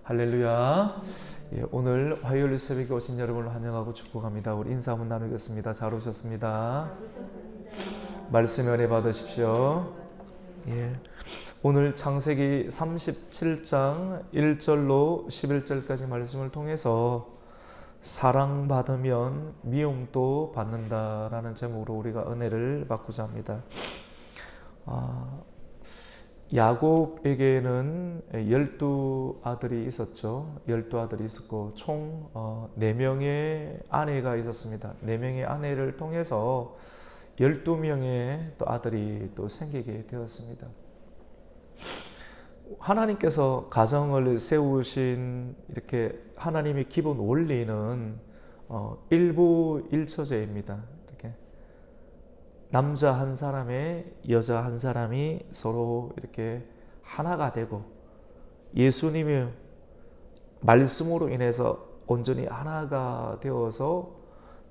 할렐루야. 예, 오늘 화요일 새벽에 오신 여러분을 환영하고 축복합니다. 우리 인사 한번 나누겠습니다. 잘 오셨습니다. 말씀 은혜 받으십시오. 예, 오늘 창세기 37장 1절로 11절까지 말씀을 통해서 사랑받으면 미움도 받는다라는 제목으로 우리가 은혜를 받고자 합니다. 야곱에게는 12아들이 있었죠. 12아들이 있었고 총 4명의 아내가 있었습니다. 4명의 아내를 통해서 12명의 또 아들이 또 생기게 되었습니다. 하나님께서 가정을 세우신 이렇게 하나님의 기본 원리는 일부일처제입니다. 이렇게 남자 한 사람에 여자 한 사람이 서로 이렇게 하나가 되고 예수님의 말씀으로 인해서 온전히 하나가 되어서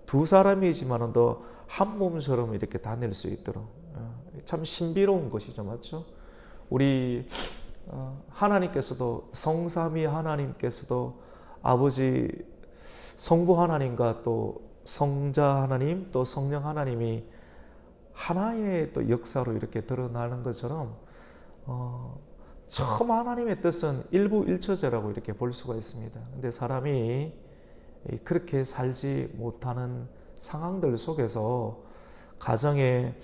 두 사람이지만 더 한 몸처럼 이렇게 다닐 수 있도록 참 신비로운 것이죠, 맞죠? 우리 하나님께서도 성삼위 하나님께서도 아버지 성부 하나님과 또 성자 하나님 또 성령 하나님이 하나의 또 역사로 이렇게 드러나는 것처럼 처음 하나님의 뜻은 일부일처제라고 이렇게 볼 수가 있습니다. 근데 사람이 그렇게 살지 못하는 상황들 속에서 가정에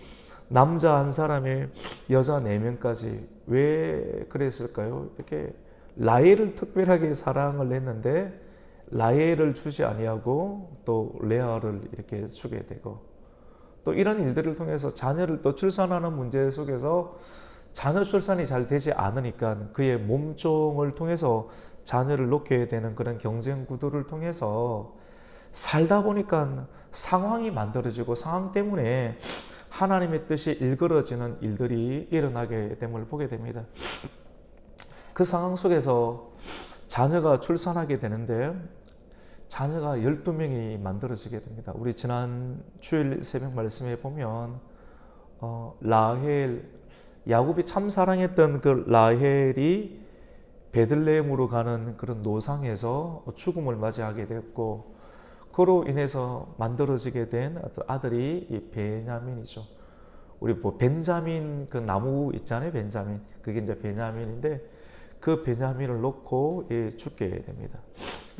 남자 한 사람에 여자 4명까지 왜 그랬을까요? 이렇게 라헬을 특별하게 사랑을 했는데 라헬을 주지 아니하고 또 레아를 이렇게 주게 되고 또 이런 일들을 통해서 자녀를 또 출산하는 문제 속에서 자녀 출산이 잘 되지 않으니까 그의 몸종을 통해서 자녀를 놓게 되는 그런 경쟁 구도를 통해서 살다 보니까 상황이 만들어지고 상황 때문에 하나님의 뜻이 일그러지는 일들이 일어나게 됨을 보게 됩니다. 그 상황 속에서 자녀가 출산하게 되는데 자녀가 12명이 만들어지게 됩니다. 우리 지난 주일 새벽 말씀에 보면 라헬, 야곱이 참 사랑했던 그 라헬이 베들레헴으로 가는 그런 노상에서 죽음을 맞이하게 됐고 그로 인해서 만들어지게 된 아들이 이 베냐민이죠. 우리 뭐 벤자민 그 나무 있잖아요, 벤자민. 그게 이제 베냐민인데 그 베냐민을 놓고 죽게 됩니다.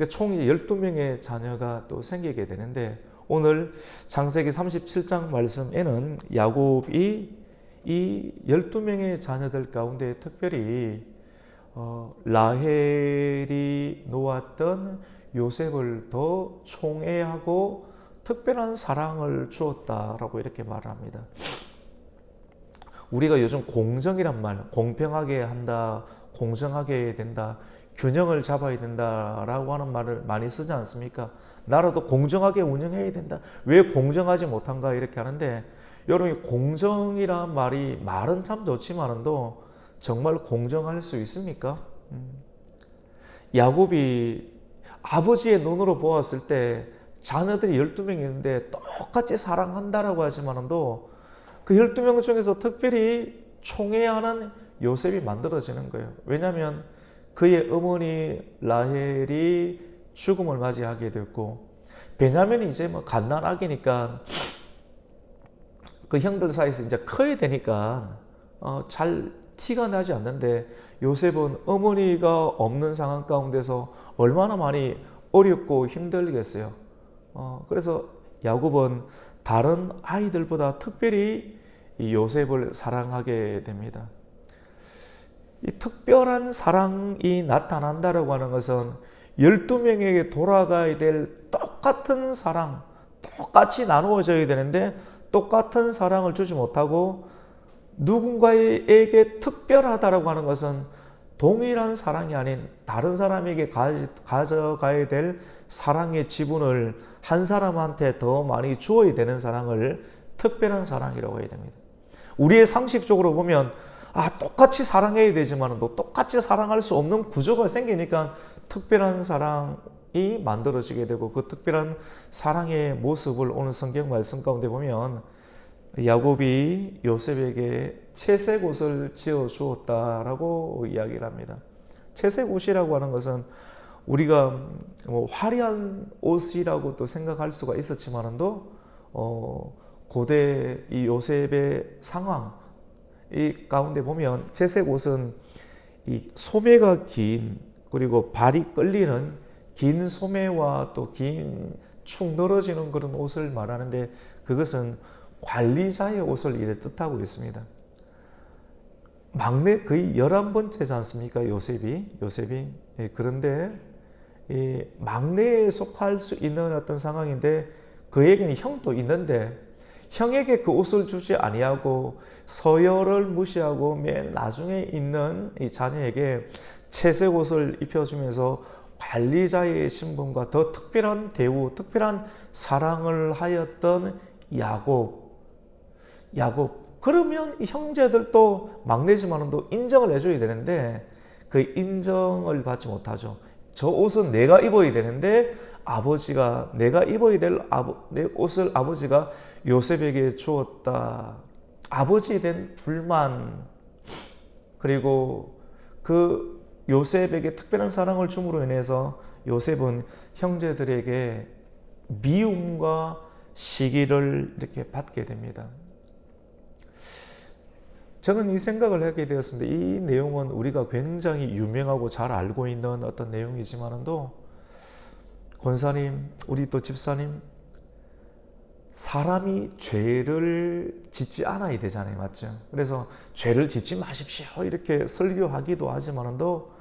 총 12명의 자녀가 또 생기게 되는데 오늘 창세기 37장 말씀에는 야곱이 이 12명의 자녀들 가운데 특별히 라헬이 놓았던 요셉을 더 총애하고 특별한 사랑을 주었다라고 이렇게 말합니다. 우리가 요즘 공정이란 말, 공평하게 한다, 공정하게 된다, 균형을 잡아야 된다라고 하는 말을 많이 쓰지 않습니까? 나라도 공정하게 운영해야 된다. 왜 공정하지 못한가 이렇게 하는데 여러분이 공정이란 말은 참 좋지만도 정말 공정할 수 있습니까? 야곱이 아버지의 눈으로 보았을 때 자녀들이 12명이 있는데 똑같이 사랑한다라고 하지만도 그 12명 중에서 특별히 총애하는 요셉이 만들어지는 거예요. 왜냐하면 그의 어머니 라헬이 죽음을 맞이하게 됐고 베냐민이 이제 뭐 갓난아기니까 그 형들 사이에서 이제 커야 되니까 잘 티가 나지 않는데 요셉은 어머니가 없는 상황 가운데서 얼마나 많이 어렵고 힘들겠어요. 그래서 야곱은 다른 아이들보다 특별히 이 요셉을 사랑하게 됩니다. 이 특별한 사랑이 나타난다라고 하는 것은 12명에게 돌아가야 될 똑같은 사랑, 똑같이 나누어져야 되는데 똑같은 사랑을 주지 못하고 누군가에게 특별하다라고 하는 것은 동일한 사랑이 아닌 다른 사람에게 가져가야 될 사랑의 지분을 한 사람한테 더 많이 주어야 되는 사랑을 특별한 사랑이라고 해야 됩니다. 우리의 상식적으로 보면 똑같이 사랑해야 되지만 또 똑같이 사랑할 수 없는 구조가 생기니까 특별한 사랑이 만들어지게 되고 그 특별한 사랑의 모습을 오늘 성경 말씀 가운데 보면 야곱이 요셉에게 채색 옷을 지어 주었다라고 이야기를 합니다. 채색 옷이라고 하는 것은 우리가 뭐 화려한 옷이라고 또 생각할 수가 있었지만도 고대 이 요셉의 상황 이 가운데 보면 채색 옷은 이 소매가 긴 그리고 발이 끌리는 긴 소매와 또 긴 축 늘어지는 그런 옷을 말하는데 그것은 관리자의 옷을 이래 뜻하고 있습니다. 막내 거의 11번째지 않습니까? 요셉이. 예, 그런데 이 막내에 속할 수 있는 어떤 상황인데 그에게는 형도 있는데 형에게 그 옷을 주지 아니하고 서열을 무시하고 맨 나중에 있는 이 자녀에게 채색 옷을 입혀주면서 관리자의 신분과 더 특별한 대우, 특별한 사랑을 하였던 야곱. 그러면 형제들도 막내지만도 인정을 해줘야 되는데 그 인정을 받지 못하죠. 저 옷은 내가 입어야 되는데 아버지가 내가 입어야 될 내 옷을 아버지가 요셉에게 주었다. 아버지에 대한 불만 그리고 그 요셉에게 특별한 사랑을 줌으로 인해서 요셉은 형제들에게 미움과 시기를 이렇게 받게 됩니다. 저는 이 생각을 하게 되었습니다. 이 내용은 우리가 굉장히 유명하고 잘 알고 있는 어떤 내용이지만도 권사님, 우리 또 집사님, 사람이 죄를 짓지 않아야 되잖아요. 맞죠? 그래서 죄를 짓지 마십시오. 이렇게 설교하기도 하지만도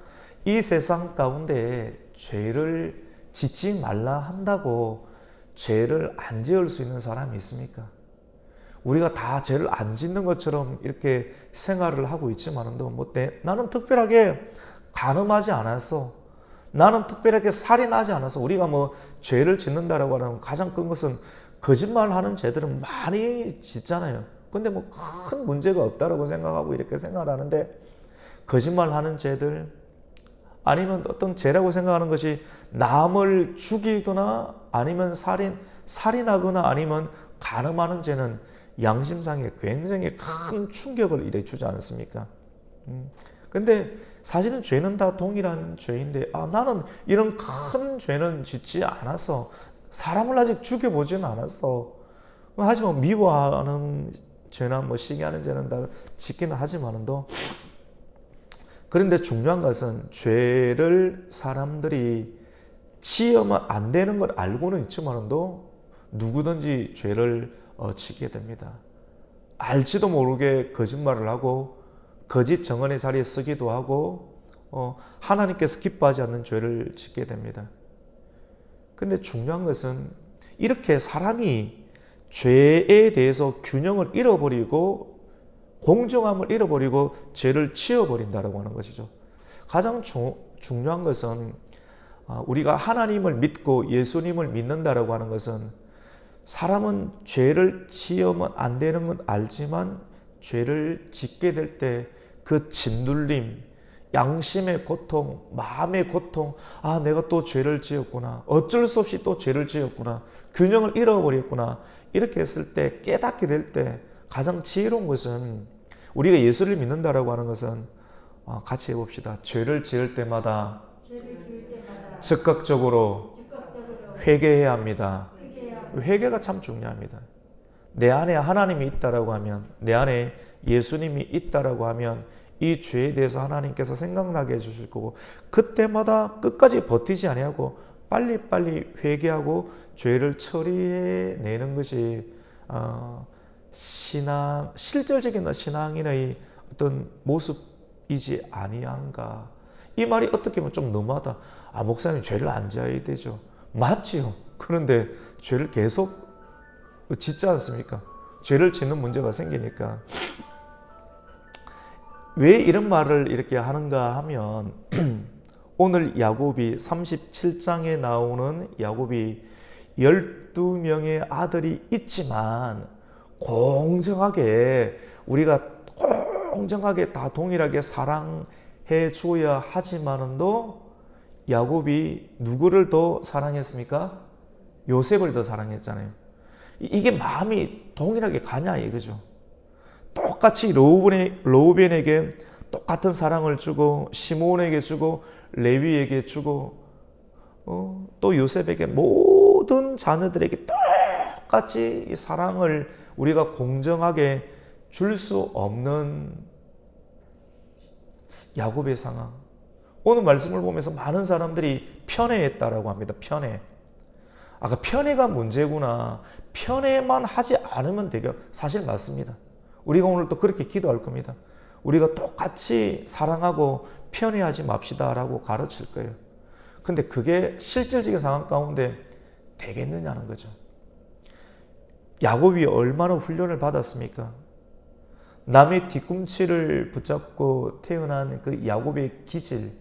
이 세상 가운데 죄를 짓지 말라 한다고 죄를 안 지을 수 있는 사람이 있습니까? 우리가 다 죄를 안 짓는 것처럼 이렇게 생활을 하고 있지만도 나는 특별하게 간음하지 않았어. 나는 특별하게 살인하지 않아서 우리가 뭐 죄를 짓는다라고 하는 가장 큰 것은 거짓말하는 죄들은 많이 짓잖아요. 근데 뭐 큰 문제가 없다라고 생각하고 이렇게 생각하는데 거짓말하는 죄들 아니면 어떤 죄라고 생각하는 것이 남을 죽이거나 아니면 살인하거나 아니면 간음하는 죄는 양심상에 굉장히 큰 충격을 이래 주지 않습니까? 근데 사실은 죄는 다 동일한 죄인데 나는 이런 큰 죄는 짓지 않았어. 사람을 아직 죽여보지는 않았어. 하지만 미워하는 죄나 뭐 시기하는 죄는 다 짓기는 하지만도 그런데 중요한 것은 죄를 사람들이 지으면 안 되는 걸 알고는 있지만도 누구든지 죄를 지게 됩니다. 알지도 모르게 거짓말을 하고 거짓 정언의 자리에 서기도 하고 하나님께서 기뻐하지 않는 죄를 짓게 됩니다. 근데 중요한 것은 이렇게 사람이 죄에 대해서 균형을 잃어버리고 공정함을 잃어버리고 죄를 지어버린다고 하는 것이죠. 가장 중요한 것은 우리가 하나님을 믿고 예수님을 믿는다라고 하는 것은 사람은 죄를 지으면 안 되는 건 알지만 죄를 짓게 될 때 그 짓눌림, 양심의 고통, 마음의 고통, 내가 또 죄를 지었구나. 어쩔 수 없이 또 죄를 지었구나. 균형을 잃어버렸구나. 이렇게 했을 때 깨닫게 될 때 가장 지혜로운 것은 우리가 예수를 믿는다라고 하는 것은 같이 해봅시다. 죄를 지을 때마다 적극적으로 회개해야 합니다. 회개가 참 중요합니다. 내 안에 하나님이 있다라고 하면, 내 안에 예수님이 있다라고 하면 이 죄에 대해서 하나님께서 생각나게 해주실 거고 그때마다 끝까지 버티지 아니하고 빨리빨리 회개하고 죄를 처리해내는 것이 실질적인 신앙인의 어떤 모습이지 아니한가. 이 말이 어떻게 보면 좀 너무하다. 목사님 죄를 안 지어야 되죠. 맞지요. 그런데 죄를 계속 짓지 않습니까? 죄를 짓는 문제가 생기니까. 왜 이런 말을 이렇게 하는가 하면 오늘 야곱이 37장에 나오는 야곱이 12명의 아들이 있지만 공정하게 우리가 공정하게 다 동일하게 사랑해 줘야 하지만도 야곱이 누구를 더 사랑했습니까? 요셉을 더 사랑했잖아요. 이게 마음이 동일하게 가냐 이거죠. 똑같이 르우벤에게 똑같은 사랑을 주고 시므온에게 주고 레위에게 주고 또 요셉에게 모든 자녀들에게 똑같이 이 사랑을 우리가 공정하게 줄 수 없는 야곱의 상황. 오늘 말씀을 보면서 많은 사람들이 편애했다라고 합니다. 편애. 아까 편애가 문제구나. 편애만 하지 않으면 되게 사실 맞습니다. 우리가 오늘 또 그렇게 기도할 겁니다. 우리가 똑같이 사랑하고 편애하지 맙시다라고 가르칠 거예요. 근데 그게 실질적인 상황 가운데 되겠느냐는 거죠. 야곱이 얼마나 훈련을 받았습니까? 남의 뒤꿈치를 붙잡고 태어난 그 야곱의 기질,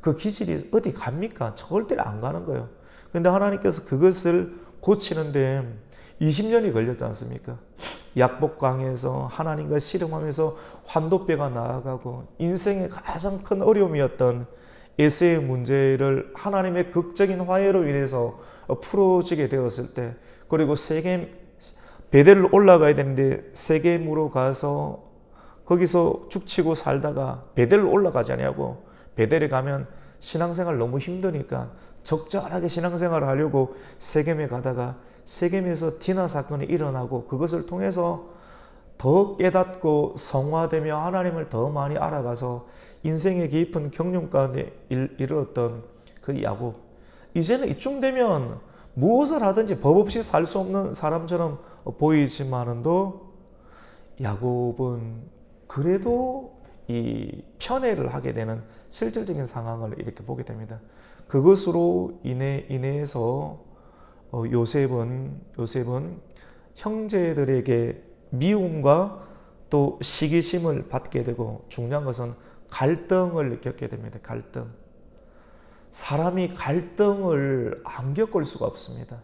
그 기질이 어디 갑니까? 절대 안 가는 거예요. 근데 하나님께서 그것을 고치는데 20년이 걸렸지 않습니까? 약복강에서 하나님과 씨름하면서 환도뼈가 나아가고 인생의 가장 큰 어려움이었던 에세의 문제를 하나님의 극적인 화해로 인해서 풀어지게 되었을 때, 그리고 베델을 올라가야 되는데 세겜으로 가서 거기서 죽치고 살다가 베델을 올라가지 않냐고, 베델에 가면 신앙생활 너무 힘드니까 적절하게 신앙생활을 하려고 세겜에 가다가 세겜에서 디나 사건이 일어나고 그것을 통해서 더 깨닫고 성화되며 하나님을 더 많이 알아가서 인생의 깊은 경륜 가운데 이르렀던 그 야곱. 이제는 이쯤 되면 무엇을 하든지 법 없이 살 수 없는 사람처럼 보이지만은도 야곱은 그래도 이 편애를 하게 되는 실질적인 상황을 이렇게 보게 됩니다. 그것으로 인해서 요셉은 형제들에게 미움과 또 시기심을 받게 되고, 중요한 것은 갈등을 겪게 됩니다. 갈등. 사람이 갈등을 안 겪을 수가 없습니다.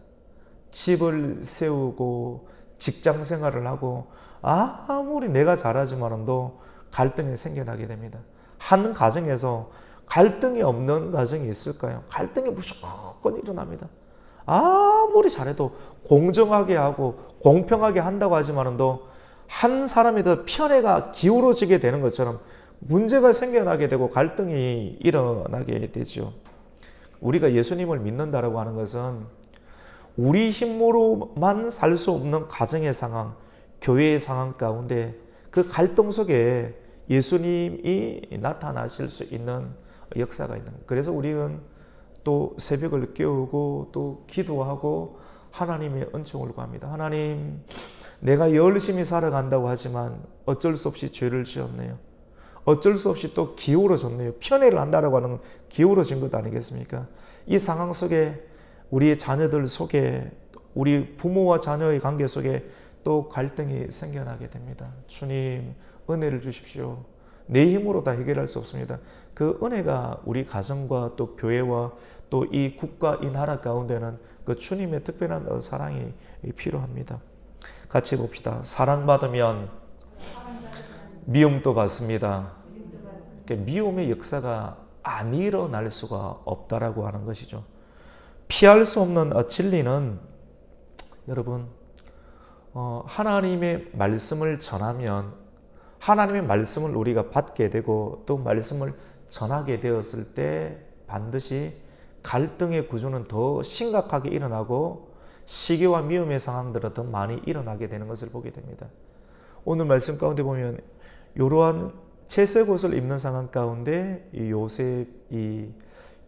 집을 세우고 직장 생활을 하고 아무리 내가 잘하지만도 갈등이 생겨나게 됩니다. 한 가정에서 갈등이 없는 가정이 있을까요? 갈등이 무조건 일어납니다. 아무리 잘해도 공정하게 하고 공평하게 한다고 하지만도 한 사람이 더 편애가 기울어지게 되는 것처럼 문제가 생겨나게 되고 갈등이 일어나게 되죠. 우리가 예수님을 믿는다라고 하는 것은 우리 힘으로만 살 수 없는 가정의 상황, 교회의 상황 가운데 그 갈등 속에 예수님이 나타나실 수 있는 역사가 있는 거예요. 그래서 우리는 또 새벽을 깨우고 또 기도하고 하나님의 은총을 구합니다. 하나님, 내가 열심히 살아간다고 하지만 어쩔 수 없이 죄를 지었네요. 어쩔 수 없이 또 기울어졌네요. 편애를 한다라고 하는 건 기울어진 것 아니겠습니까? 이 상황 속에 우리의 자녀들 속에 우리 부모와 자녀의 관계 속에 또 갈등이 생겨나게 됩니다. 주님, 은혜를 주십시오. 내 힘으로 다 해결할 수 없습니다. 그 은혜가 우리 가정과 또 교회와 또 이 국가, 이 나라 가운데는 그 주님의 특별한 사랑이 필요합니다. 같이 봅시다. 사랑받으면 미움도 받습니다. 미움의 역사가 안 일어날 수가 없다라고 하는 것이죠. 피할 수 없는 진리는 여러분, 하나님의 말씀을 전하면 하나님의 말씀을 우리가 받게 되고 또 말씀을 전하게 되었을 때 반드시 갈등의 구조는 더 심각하게 일어나고 시기와 미움의 상황들은 더 많이 일어나게 되는 것을 보게 됩니다. 오늘 말씀 가운데 보면 이러한 채색 옷을 입는 상황 가운데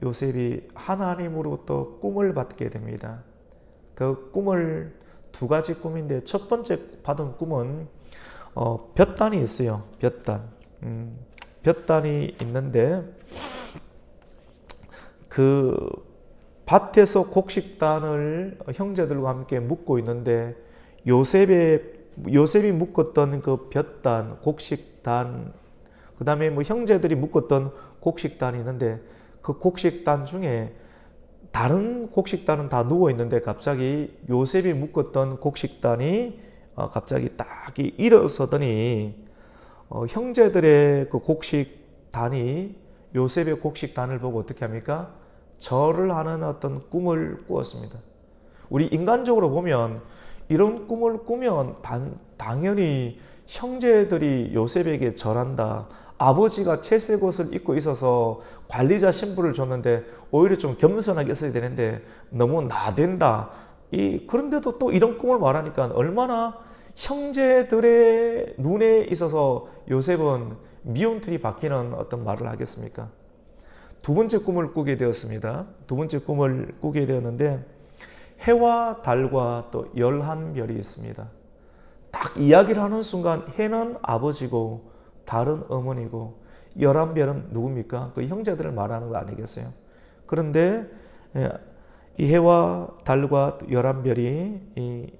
요셉이 하나님으로부터 꿈을 받게 됩니다. 그 꿈을 두 가지 꿈인데 첫 번째 받은 꿈은 볕단이 있어요. 볕단이 있는데 그 밭에서 곡식단을 형제들과 함께 묶고 있는데 요셉이 묶었던 그 볕단, 곡식단, 그 다음에 형제들이 묶었던 곡식단이 있는데 그 곡식단 중에 다른 곡식단은 다 누워 있는데 갑자기 요셉이 묶었던 곡식단이 갑자기 딱 일어서더니 형제들의 그 곡식단이 요셉의 곡식단을 보고 어떻게 합니까? 절을 하는 어떤 꿈을 꾸었습니다. 우리 인간적으로 보면 이런 꿈을 꾸면 당연히 형제들이 요셉에게 절한다. 아버지가 채색 옷을 입고 있어서 관리자 신분을 줬는데 오히려 좀 겸손하게 있어야 되는데 너무 나댄다. 그런데도 또 이런 꿈을 말하니까 얼마나 형제들의 눈에 있어서 요셉은 미움틀이 박히는 어떤 말을 하겠습니까? 두 번째 꿈을 꾸게 되었습니다. 두 번째 꿈을 꾸게 되었는데 해와 달과 또 11별이 있습니다. 딱 이야기를 하는 순간 해는 아버지고 달은 어머니고 11별은 누굽니까? 그 형제들을 말하는 거 아니겠어요? 그런데 이 해와 달과 11별이 이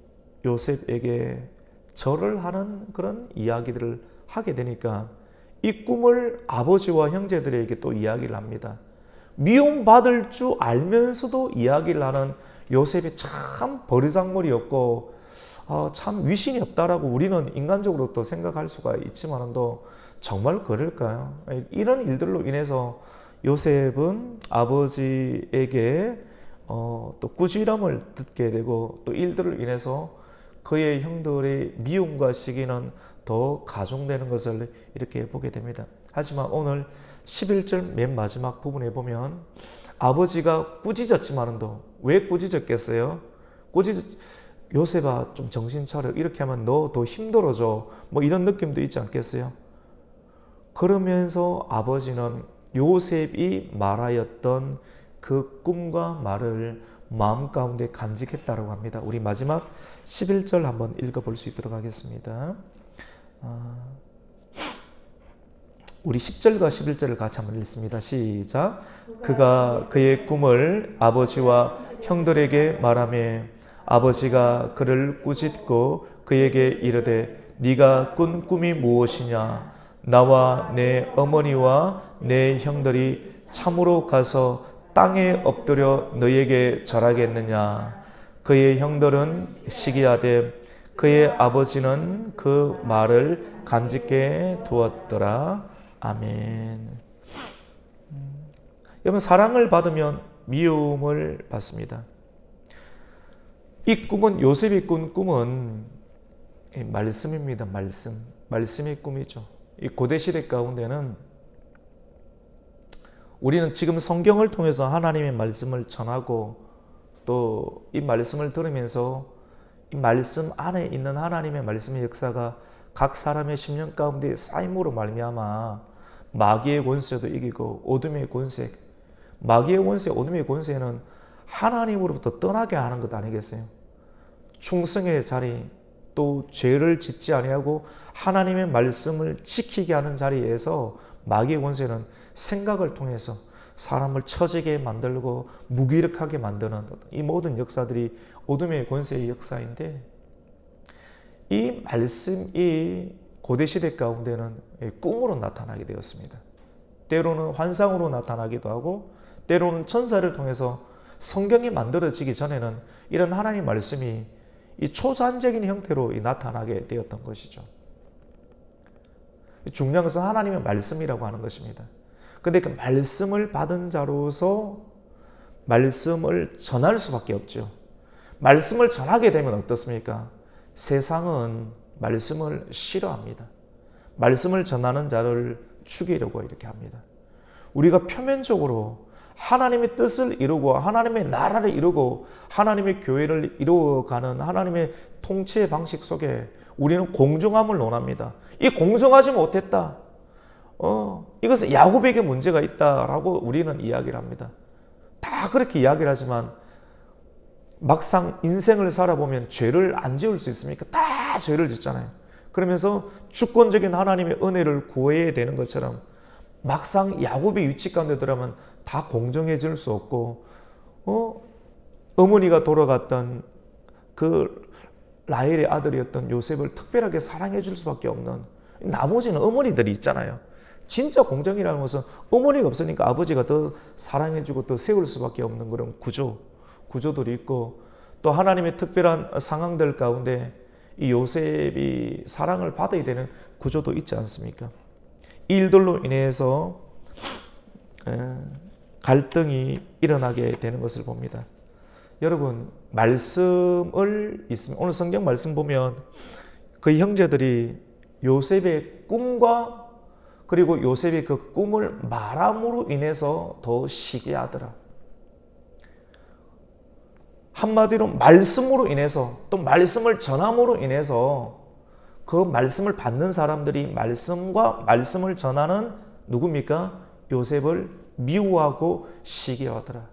요셉에게 절을 하는 그런 이야기들을 하게 되니까 이 꿈을 아버지와 형제들에게 또 이야기를 합니다. 미움받을 줄 알면서도 이야기를 하는 요셉이 참 버르장머리였고 참 위신이 없다라고 우리는 인간적으로 또 생각할 수가 있지만도 정말 그럴까요? 이런 일들로 인해서 요셉은 아버지에게 또 꾸지람을 듣게 되고 또 일들을 인해서 그의 형들의 미움과 시기는 더 가중되는 것을 이렇게 보게 됩니다. 하지만 오늘 11절 맨 마지막 부분에 보면 아버지가 꾸짖었지만도 왜 꾸짖었겠어요? 요셉아 좀 정신 차려. 이렇게 하면 너 더 힘들어져. 뭐 이런 느낌도 있지 않겠어요? 그러면서 아버지는 요셉이 말하였던 그 꿈과 말을 마음 가운데 간직했다고 합니다. 우리 마지막 11절 한번 읽어볼 수 있도록 하겠습니다. 우리 10절과 11절을 같이 한번 읽습니다. 시작. 그가 그의 꿈을 아버지와 형들에게 말하며 아버지가 그를 꾸짖고 그에게 이르되 네가 꾼 꿈이 무엇이냐? 나와 내 어머니와 내 형들이 참으로 가서 땅에 엎드려 너에게 절하겠느냐? 그의 형들은 시기하되 그의 아버지는 그 말을 간직해 두었더라. 아멘. 여러분, 사랑을 받으면 미움을 받습니다. 이 꿈은, 요셉이 꾼 꿈은 말씀입니다. 말씀의 꿈이죠. 이 고대시대 가운데는 우리는 지금 성경을 통해서 하나님의 말씀을 전하고 또 이 말씀을 들으면서 이 말씀 안에 있는 하나님의 말씀의 역사가 각 사람의 심령 가운데 쌓임으로 말미암아 마귀의 권세도 이기고 어둠의 권세, 마귀의 권세, 어둠의 권세는 하나님으로부터 떠나게 하는 것 아니겠어요? 충성의 자리, 또 죄를 짓지 아니하고 하나님의 말씀을 지키게 하는 자리에서 마귀의 권세는 생각을 통해서 사람을 처지게 만들고 무기력하게 만드는 이 모든 역사들이 어둠의 권세의 역사인데, 이 말씀이 고대시대 가운데는 꿈으로 나타나게 되었습니다. 때로는 환상으로 나타나기도 하고 때로는 천사를 통해서 성경이 만들어지기 전에는 이런 하나님 말씀이 이 초자연적인 형태로 나타나게 되었던 것이죠. 중요한 것은 하나님의 말씀이라고 하는 것입니다. 그런데 그 말씀을 받은 자로서 말씀을 전할 수밖에 없죠. 말씀을 전하게 되면 어떻습니까? 세상은 말씀을 싫어합니다. 말씀을 전하는 자를 죽이려고 이렇게 합니다. 우리가 표면적으로 하나님의 뜻을 이루고 하나님의 나라를 이루고 하나님의 교회를 이루어가는 하나님의 통치의 방식 속에 우리는 공정함을 논합니다. 이 공정하지 못했다. 이것은 야곱에게 문제가 있다라고 우리는 이야기를 합니다. 다 그렇게 이야기를 하지만 막상 인생을 살아보면 죄를 안 지을 수 있습니까? 다 죄를 짓잖아요. 그러면서 주권적인 하나님의 은혜를 구해야 되는 것처럼 막상 야곱의 위치 가운데 들어가면 다 공정해질 수 없고 어머니가 돌아갔던 그 라헬의 아들이었던 요셉을 특별하게 사랑해 줄 수밖에 없는 나머지는 어머니들이 있잖아요. 진짜 공정이라는 것은 어머니가 없으니까 아버지가 더 사랑해주고 더 세울 수밖에 없는 그런 구조들이 있고, 또 하나님의 특별한 상황들 가운데 이 요셉이 사랑을 받아야 되는 구조도 있지 않습니까? 이 일들로 인해서 갈등이 일어나게 되는 것을 봅니다. 여러분, 말씀을 있으면 오늘 성경 말씀 보면 그 형제들이 요셉의 꿈과 그리고 요셉이 그 꿈을 말함으로 인해서 더 시게 하더라. 한마디로 말씀으로 인해서, 또 말씀을 전함으로 인해서 그 말씀을 받는 사람들이 말씀과 말씀을 전하는 누굽니까? 요셉을 미워하고 시게 하더라.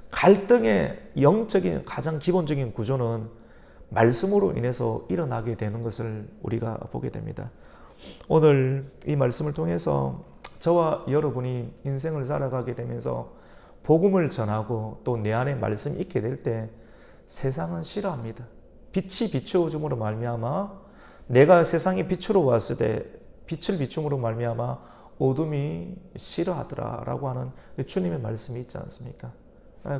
갈등의 영적인 가장 기본적인 구조는 말씀으로 인해서 일어나게 되는 것을 우리가 보게 됩니다. 오늘 이 말씀을 통해서 저와 여러분이 인생을 살아가게 되면서 복음을 전하고 또 내 안에 말씀이 있게 될 때 세상은 싫어합니다. 빛이 비추어줌으로 말미암아 내가 세상에 빛으로 왔을 때 빛을 비춤으로 말미암아 어둠이 싫어하더라라고 하는 주님의 말씀이 있지 않습니까?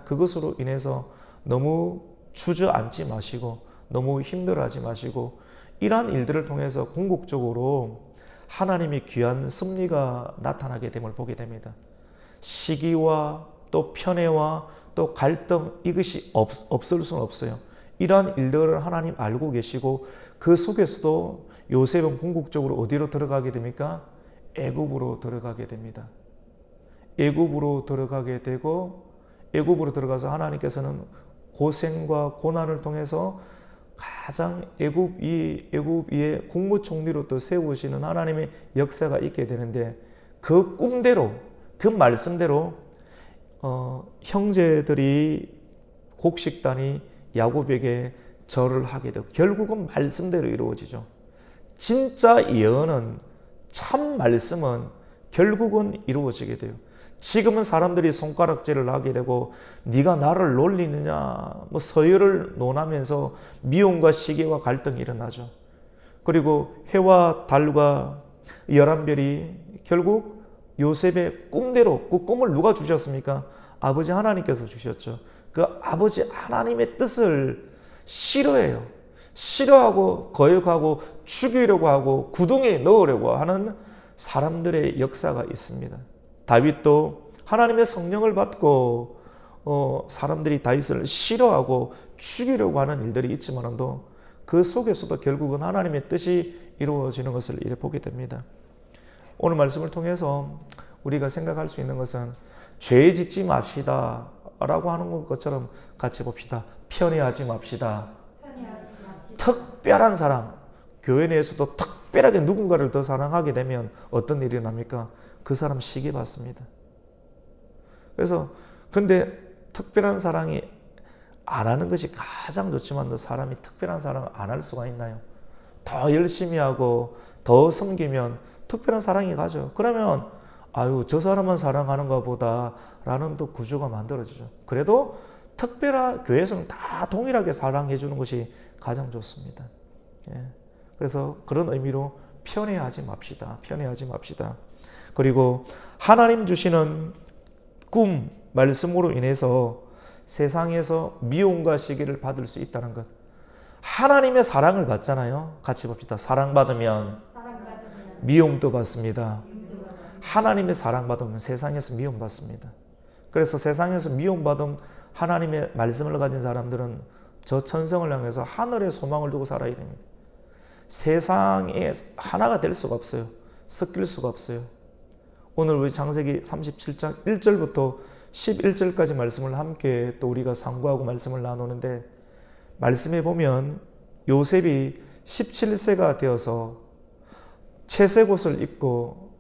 그것으로 인해서 너무 주저앉지 마시고 너무 힘들어하지 마시고 이러한 일들을 통해서 궁극적으로 하나님의 귀한 섭리가 나타나게 됨을 보게 됩니다. 시기와 또 편애와 또 갈등 이것이 없을 수는 없어요. 이러한 일들을 하나님 알고 계시고 그 속에서도 요셉은 궁극적으로 어디로 들어가게 됩니까? 애굽으로 들어가게 됩니다. 애굽으로 들어가게 되고 애굽으로 들어가서 하나님께서는 고생과 고난을 통해서 가장 애굽 위에 국무총리로 또 세우시는 하나님의 역사가 있게 되는데 그 꿈대로 그 말씀대로 형제들이 곡식단이 야곱에게 절을 하게 되고 결국은 말씀대로 이루어지죠. 진짜 예언은 참 말씀은 결국은 이루어지게 돼요. 지금은 사람들이 손가락질을 하게 되고 네가 나를 놀리느냐 뭐 서열을 논하면서 미움과 시기와 갈등이 일어나죠. 그리고 해와 달과 11별이 결국 요셉의 꿈대로 그 꿈을 누가 주셨습니까? 아버지 하나님께서 주셨죠. 그 아버지 하나님의 뜻을 싫어해요. 싫어하고 거역하고 죽이려고 하고 구덩이에 넣으려고 하는 사람들의 역사가 있습니다. 다윗도 하나님의 성령을 받고 사람들이 다윗을 싫어하고 죽이려고 하는 일들이 있지만도 그 속에서도 결국은 하나님의 뜻이 이루어지는 것을 이렇게 보게 됩니다. 오늘 말씀을 통해서 우리가 생각할 수 있는 것은 죄 짓지 맙시다 라고 하는 것처럼 같이 봅시다. 편애하지 맙시다. 특별한 사랑, 교회 내에서도 특별하게 누군가를 더 사랑하게 되면 어떤 일이 납니까? 그 사람 시기 받습니다. 그래서 근데 특별한 사랑이 안 하는 것이 가장 좋지만 사람이 특별한 사랑을 안 할 수가 있나요? 더 열심히 하고 더 섬기면 특별한 사랑이 가죠. 그러면 아유 저 사람만 사랑하는 것보다 라는 또 구조가 만들어지죠. 그래도 특별한 교회에서는 다 동일하게 사랑해 주는 것이 가장 좋습니다. 예. 그래서 그런 의미로 편애하지 맙시다. 편애하지 맙시다. 그리고 하나님 주시는 꿈, 말씀으로 인해서 세상에서 미움과 시기를 받을 수 있다는 것. 하나님의 사랑을 받잖아요. 같이 봅시다. 사랑받으면 미움도 받습니다. 하나님의 사랑받으면 세상에서 미움받습니다. 그래서 세상에서 미움받은 하나님의 말씀을 가진 사람들은 저 천성을 향해서 하늘의 소망을 두고 살아야 됩니다. 세상에 하나가 될 수가 없어요. 섞일 수가 없어요. 오늘 우리 창세기 37장 1절부터 11절까지 말씀을 함께 또 우리가 상고하고 말씀을 나누는데 말씀에 보면 요셉이 17세가 되어서 채색 옷을 입고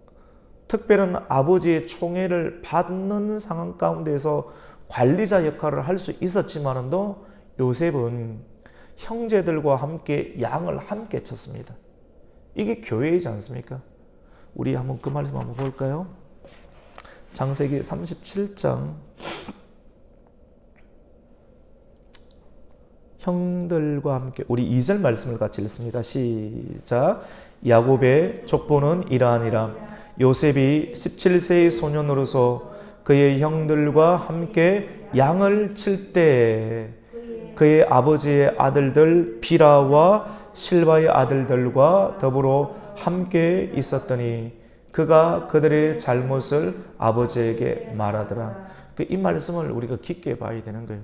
특별한 아버지의 총애를 받는 상황 가운데서 관리자 역할을 할 수 있었지만도 요셉은 형제들과 함께 양을 함께 쳤습니다. 이게 교회이지 않습니까? 우리 한번 그 말씀 한번 볼까요? 창세기 37장 형들과 함께 우리 2절 말씀을 같이 읽습니다. 시작. 야곱의 족보는 이러하니라. 요셉이 17세의 소년으로서 그의 형들과 함께 양을 칠 때 그의 아버지의 아들들 비라와 실바의 아들들과 더불어 함께 있었더니 그가 그들의 잘못을 아버지에게 말하더라. 이 말씀을 우리가 깊게 봐야 되는 거예요.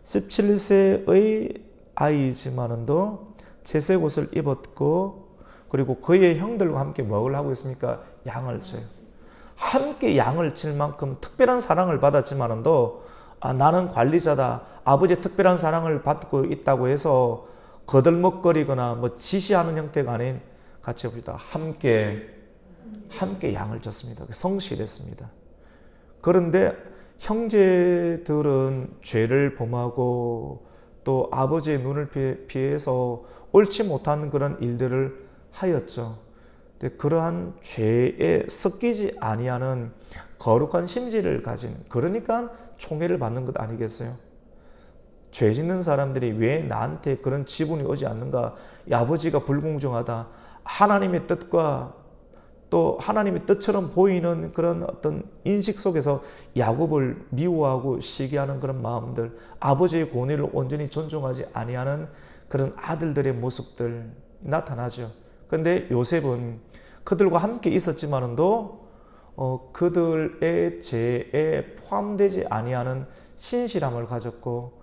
17세의 아이지만도 채색 옷을 입었고 그리고 그의 형들과 함께 뭘 하고 있습니까? 양을 쳐요. 함께 양을 칠 만큼 특별한 사랑을 받았지만도 나는 관리자다, 아버지의 특별한 사랑을 받고 있다고 해서 거들먹거리거나 뭐 지시하는 형태가 아닌, 같이 봅시다. 함께 양을 쳤습니다. 성실했습니다. 그런데 형제들은 죄를 범하고 또 아버지의 눈을 피해서 옳지 못한 그런 일들을 하였죠. 근데 그러한 죄에 섞이지 아니하는 거룩한 심지를 가진, 그러니까 총애를 받는 것 아니겠어요? 죄 짓는 사람들이 왜 나한테 그런 지분이 오지 않는가? 아버지가 불공정하다. 하나님의 뜻과 또 하나님의 뜻처럼 보이는 그런 어떤 인식 속에서 야곱을 미워하고 시기하는 그런 마음들, 아버지의 권위를 온전히 존중하지 아니하는 그런 아들들의 모습들 나타나죠. 그런데 요셉은 그들과 함께 있었지만도 그들의 죄에 포함되지 아니하는 신실함을 가졌고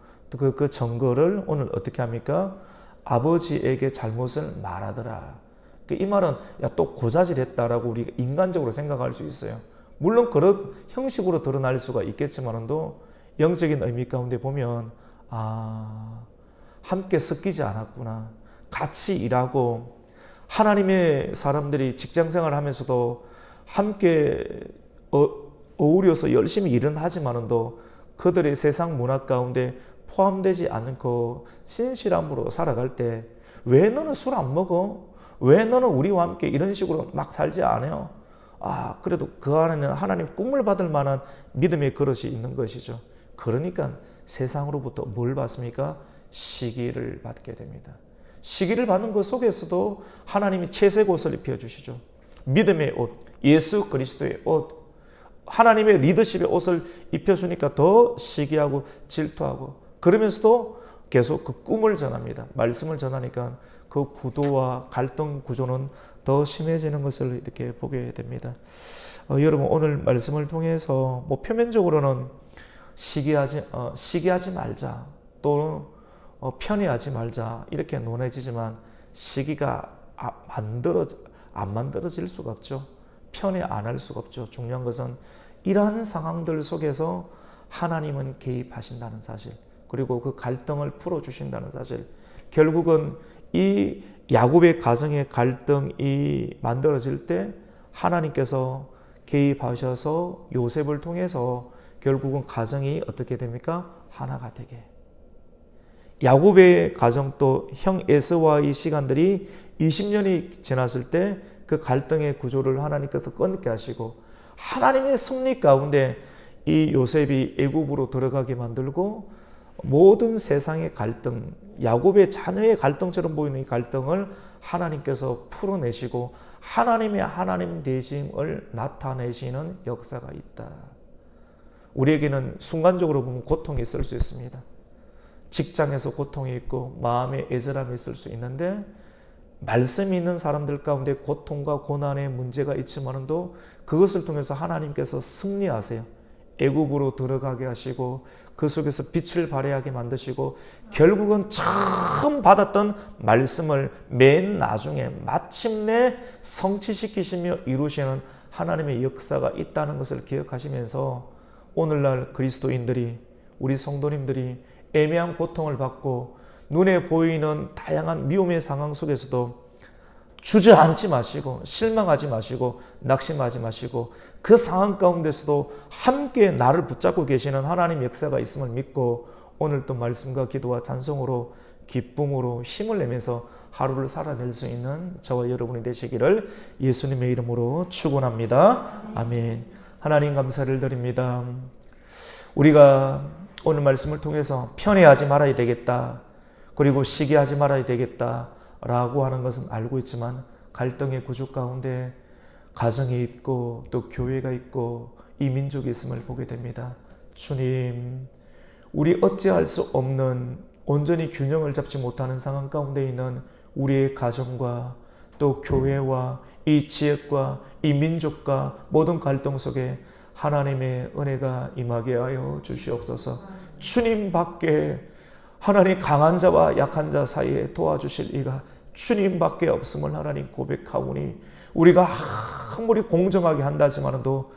그 증거를 오늘 어떻게 합니까? 아버지에게 잘못을 말하더라. 이 말은 또 고자질했다라고 우리가 인간적으로 생각할 수 있어요. 물론 그런 형식으로 드러날 수가 있겠지만도 영적인 의미 가운데 보면 함께 섞이지 않았구나. 같이 일하고 하나님의 사람들이 직장생활을 하면서도 함께 어우려서 열심히 일은 하지만도 그들의 세상 문화 가운데 포함되지 않고 신실함으로 살아갈 때 왜 너는 술 안 먹어? 왜 너는 우리와 함께 이런 식으로 막 살지 않아요? 그래도 그 안에는 하나님 꿈을 받을 만한 믿음의 그릇이 있는 것이죠. 그러니까 세상으로부터 뭘 받습니까? 시기를 받게 됩니다. 시기를 받는 것 속에서도 하나님이 채색 옷을 입혀주시죠. 믿음의 옷, 예수 그리스도의 옷, 하나님의 리더십의 옷을 입혀주니까 더 시기하고 질투하고, 그러면서도 계속 그 꿈을 전합니다. 말씀을 전하니까 그 구도와 갈등 구조는 더 심해지는 것을 이렇게 보게 됩니다. 여러분 오늘 말씀을 통해서 표면적으로는 시기하지 말자, 또는 편애하지 말자 이렇게 논해지지만 시기가 안 만들어질 수가 없죠. 편애 안 할 수가 없죠. 중요한 것은 이러한 상황들 속에서 하나님은 개입하신다는 사실, 그리고 그 갈등을 풀어주신다는 사실, 결국은 이 야곱의 가정의 갈등이 만들어질 때 하나님께서 개입하셔서 요셉을 통해서 결국은 가정이 어떻게 됩니까? 하나가 되게. 야곱의 가정도 형 에서와의 시간들이 20년이 지났을 때 그 갈등의 구조를 하나님께서 끊게 하시고, 하나님의 섭리 가운데 이 요셉이 애굽으로 들어가게 만들고, 모든 세상의 갈등, 야곱의 자녀의 갈등처럼 보이는 이 갈등을 하나님께서 풀어내시고 하나님의 하나님 되심을 나타내시는 역사가 있다. 우리에게는 순간적으로 보면 고통이 있을 수 있습니다. 직장에서 고통이 있고 마음의 애절함이 있을 수 있는데, 말씀이 있는 사람들 가운데 고통과 고난의 문제가 있지만도 그것을 통해서 하나님께서 승리하세요. 애굽으로 들어가게 하시고 그 속에서 빛을 발해하게 만드시고, 결국은 처음 받았던 말씀을 맨 나중에 마침내 성취시키시며 이루시는 하나님의 역사가 있다는 것을 기억하시면서 오늘날 그리스도인들이, 우리 성도님들이 애매한 고통을 받고 눈에 보이는 다양한 미움의 상황 속에서도 주저앉지 마시고 실망하지 마시고 낙심하지 마시고, 그 상황 가운데서도 함께 나를 붙잡고 계시는 하나님 역사가 있음을 믿고 오늘 또 말씀과 기도와 찬송으로 기쁨으로 힘을 내면서 하루를 살아낼 수 있는 저와 여러분이 되시기를 예수님의 이름으로 축원합니다. 아멘. 하나님 감사를 드립니다. 우리가 오늘 말씀을 통해서 편애하지 말아야 되겠다, 그리고 시기하지 말아야 되겠다 라고 하는 것은 알고 있지만, 갈등의 구조 가운데 가정이 있고 또 교회가 있고 이 민족이 있음을 보게 됩니다. 주님, 우리 어찌할 수 없는 온전히 균형을 잡지 못하는 상황 가운데 있는 우리의 가정과 또 교회와 이 지역과 이 민족과 모든 갈등 속에 하나님의 은혜가 임하게 하여 주시옵소서. 주님 밖에 하나님 강한 자와 약한 자 사이에 도와주실 이가 주님밖에 없음을 하나님 고백하오니 우리가 아무리 공정하게 한다지만도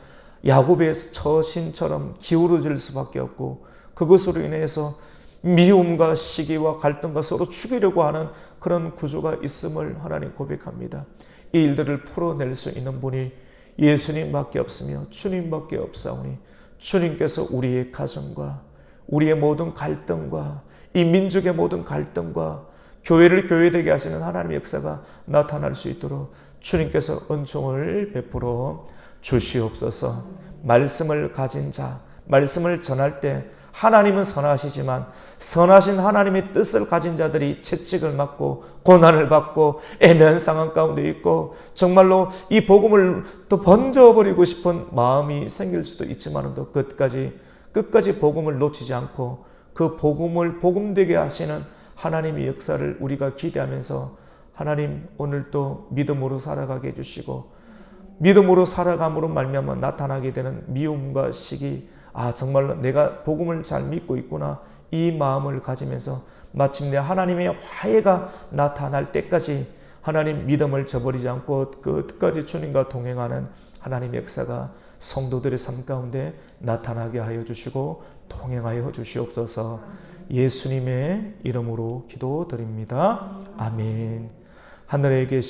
야곱의 처신처럼 기울어질 수밖에 없고 그것으로 인해서 미움과 시기와 갈등과 서로 죽이려고 하는 그런 구조가 있음을 하나님 고백합니다. 이 일들을 풀어낼 수 있는 분이 예수님밖에 없으며 주님밖에 없사오니 주님께서 우리의 가정과 우리의 모든 갈등과 이 민족의 모든 갈등과 교회를 교회되게 하시는 하나님의 역사가 나타날 수 있도록 주님께서 은총을 베풀어 주시옵소서. 말씀을 가진 자, 말씀을 전할 때 하나님은 선하시지만 선하신 하나님의 뜻을 가진 자들이 채찍을 맞고 고난을 받고 애매한 상황 가운데 있고 정말로 이 복음을 또 번져버리고 싶은 마음이 생길 수도 있지만도 끝까지 복음을 놓치지 않고 그 복음을 복음되게 하시는 하나님의 역사를 우리가 기대하면서 하나님 오늘 또 믿음으로 살아가게 해주시고 믿음으로 살아감으로 말미암아 나타나게 되는 미움과 시기, 정말로 내가 복음을 잘 믿고 있구나 이 마음을 가지면서 마침내 하나님의 화해가 나타날 때까지 하나님 믿음을 저버리지 않고 끝까지 주님과 동행하는 하나님의 역사가 성도들의 삶 가운데 나타나게 하여 주시고 동행하여 주시옵소서. 예수님의 이름으로 기도드립니다. 아멘. 하늘에 계신